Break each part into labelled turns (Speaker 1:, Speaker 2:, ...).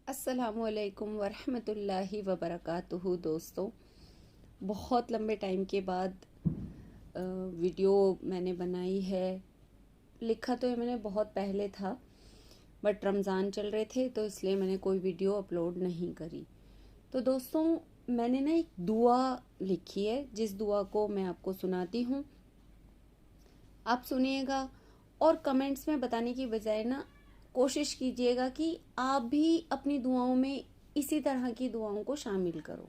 Speaker 1: अस्सलामुअलैकुम वरहमतुल्लाहि वबरकातुहू। दोस्तों, बहुत लंबे टाइम के बाद वीडियो मैंने बनाई है। लिखा तो ये मैंने बहुत पहले था, बट रमज़ान चल रहे थे तो इसलिए मैंने कोई वीडियो अपलोड नहीं करी। तो दोस्तों, मैंने ना एक दुआ लिखी है, जिस दुआ को मैं आपको सुनाती हूँ। आप सुनिएगा और कमेंट्स में बताने की बजाय ना कोशिश कीजिएगा कि आप भी अपनी दुआओं में इसी तरह की दुआओं को शामिल करो।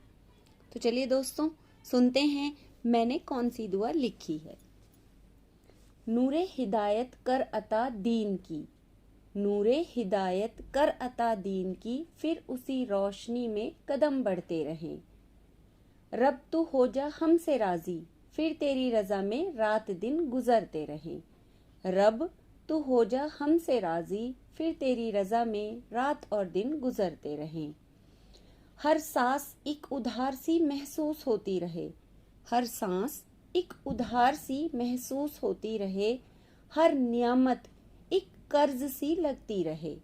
Speaker 1: तो चलिए दोस्तों, सुनते हैं मैंने कौन सी दुआ लिखी है। नूरे हिदायत कर अता दीन की, नूरे हिदायत कर अता दीन की, फिर उसी रोशनी में कदम बढ़ते रहें। रब तू हो जा हमसे राजी, फिर तेरी रजा में रात दिन गुजरते रहें। रब तू हो जा हमसे राजी, फिर तेरी रजा में रात और दिन गुजरते रहें। हर सांस एक उधार सी महसूस होती रहे, हर सांस एक उधार सी महसूस होती रहे। हर नियामत एक कर्ज सी लगती रहे।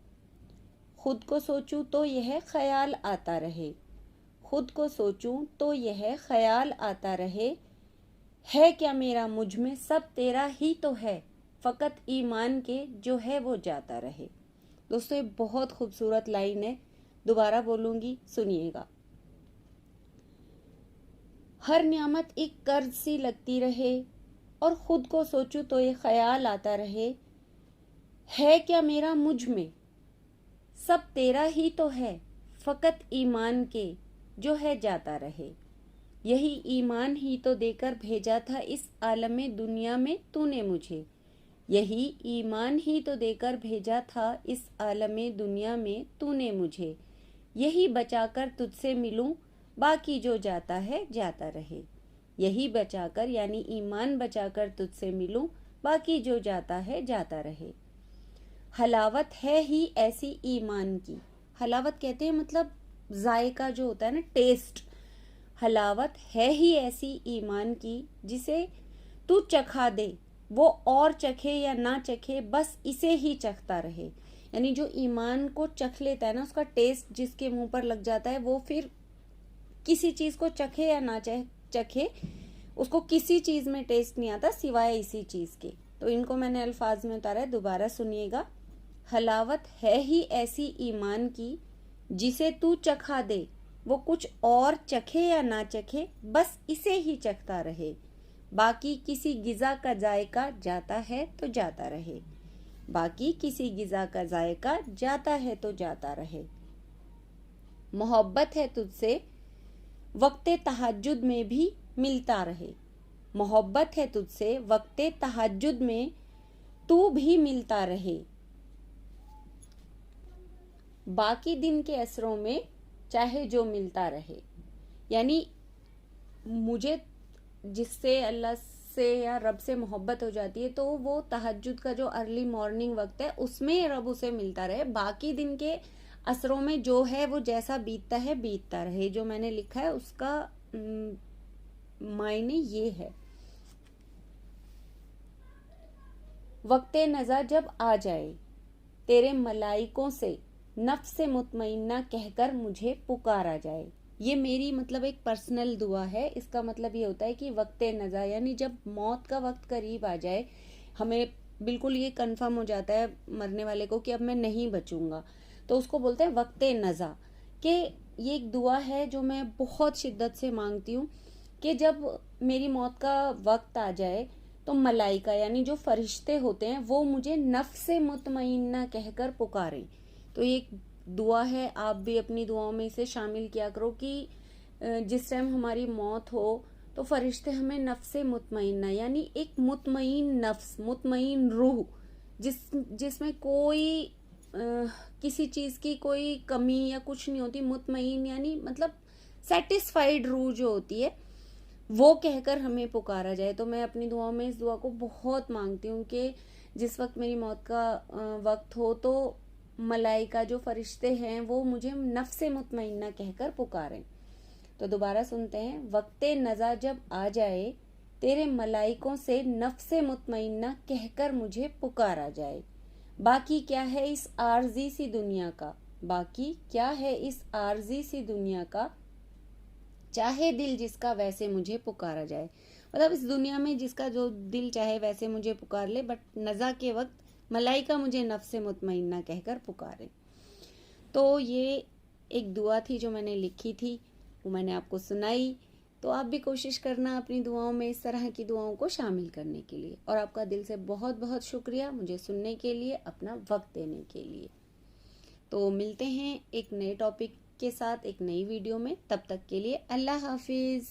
Speaker 1: खुद को सोचूं तो यह ख्याल आता रहे, खुद को सोचूं तो यह ख्याल आता रहे। है क्या मेरा मुझ में, सब तेरा ही तो है, फकत ईमान के जो है वो जाता रहे। दोस्तों, ये बहुत खूबसूरत लाइन है, दोबारा बोलूंगी, सुनिएगा। हर नियामत एक कर्ज सी लगती रहे और खुद को सोचूं तो ये ख्याल आता रहे। है क्या मेरा मुझ में, सब तेरा ही तो है, फकत ईमान के जो है जाता रहे। यही ईमान ही तो देकर भेजा था इस आलमे दुनिया में तूने मुझे, यही ईमान ही तो देकर भेजा था इस आलमे दुनिया में तूने मुझे। यही बचाकर तुझसे मिलूं, बाकी जो जाता है जाता रहे। यही बचाकर यानी ईमान बचाकर तुझसे मिलूं, बाकी जो जाता है जाता रहे। हलावत है ही ऐसी ईमान की, हलावत कहते हैं मतलब जायका जो होता है ना, टेस्ट। हलावत है ही ऐसी ईमान की जिसे तू चखा दे, वो और चखे या ना चखे, बस इसे ही चखता रहे। यानी जो ईमान को चख लेता है ना, उसका टेस्ट जिसके मुंह पर लग जाता है, वो फिर किसी चीज को चखे या ना चखे, उसको किसी चीज में टेस्ट नहीं आता सिवाय इसी चीज के। तो इनको मैंने अल्फाज में उतारा है, दोबारा सुनिएगा। हलावत है ही ऐसी ईमान की जिसे तू चखा दे, वो कुछ और चखे या ना चखे, बस इसे ही चखता रहे। बाकी किसी गिजा का जायका जाता है तो जाता रहे, बाकी किसी गिजा का जायका जाता है तो जाता रहे। मोहब्बत है तुझसे वक्ते तहज्जुद में भी मिलता रहे, मोहब्बत है तुझसे वक्ते तहज्जुद में तू भी मिलता रहे। बाकी दिन के असरों में चाहे जो मिलता रहे। यानी मुझे जिससे अल्लाह से या रब से मोहब्बत हो जाती है, तो वो तहज्जुद का जो अर्ली मॉर्निंग वक्त है उसमें रब उसे मिलता रहे। बाकी दिन के असरों में जो है वो जैसा बीतता है बीतता रहे। जो मैंने लिखा है उसका मायने ये है। वक्ते नज़ा जब आ जाए, तेरे मलाइकों से नफ्स मुतमइन्ना कहकर मुझे पुकारा जाए। ये मेरी मतलब एक पर्सनल दुआ है। इसका मतलब ये होता है कि वक्ते नज़ा यानी जब मौत का वक्त करीब आ जाए, हमें बिल्कुल ये कंफर्म हो जाता है मरने वाले को कि अब मैं नहीं बचूंगा, तो उसको बोलते हैं वक्ते नज़ा। कि ये एक दुआ है जो मैं बहुत शिद्दत से मांगती हूँ कि जब मेरी मौत का वक्त आ जाए तो मलाइका यानी जो फरिश्ते होते हैं वो मुझे नफ्स मुतमइन्ना कहकर पुकारें। तो ये एक दुआ है, आप भी अपनी दुआओं में इसे शामिल किया करो कि जिस टाइम हमारी मौत हो तो फरिश्ते हमें नफ्स मुतमइन्ना यानी एक मुतमइन नफ्स, मुतमइन रूह, जिसमें कोई किसी चीज की कोई कमी या कुछ नहीं होती, मुतमइन यानी मतलब सेटिस्फाइड रूह जो होती है, वो कहकर हमें पुकारा जाए। तो मैं अपनी दुआओं में इस दुआ को बहुत मांगती हूँ कि जिस वक्त मेरी मौत का वक्त हो तो मलाइका जो फरिश्ते हैं वो मुझे नफ्स मुतमइन्ना कहकर पुकारें। तो दोबारा सुनते हैं। वक्ते नज़ा जब आ जाए, तेरे मलाइकों से नफ्स मुतमइन्ना कहकर मुझे पुकारा जाए। बाकी क्या है इस आर्जी सी दुनिया का, बाकी क्या है इस आर्जी सी दुनिया का, चाहे दिल जिसका वैसे मुझे पुकारा जाए। मतलब इस दुनिया में जिसका जो दिल चाहे वैसे मुझे पुकार ले, बट नज़ा के वक्त मलाइका मुझे नफ्से मुतमइन्ना कहकर पुकारे। तो ये एक दुआ थी जो मैंने लिखी थी, वो मैंने आपको सुनाई। तो आप भी कोशिश करना अपनी दुआओं में इस तरह की दुआओं को शामिल करने के लिए। और आपका दिल से बहुत बहुत शुक्रिया मुझे सुनने के लिए, अपना वक्त देने के लिए। तो मिलते हैं एक नए टॉपिक के साथ एक नई वीडियो में। तब तक के लिए अल्लाह हाफिज़।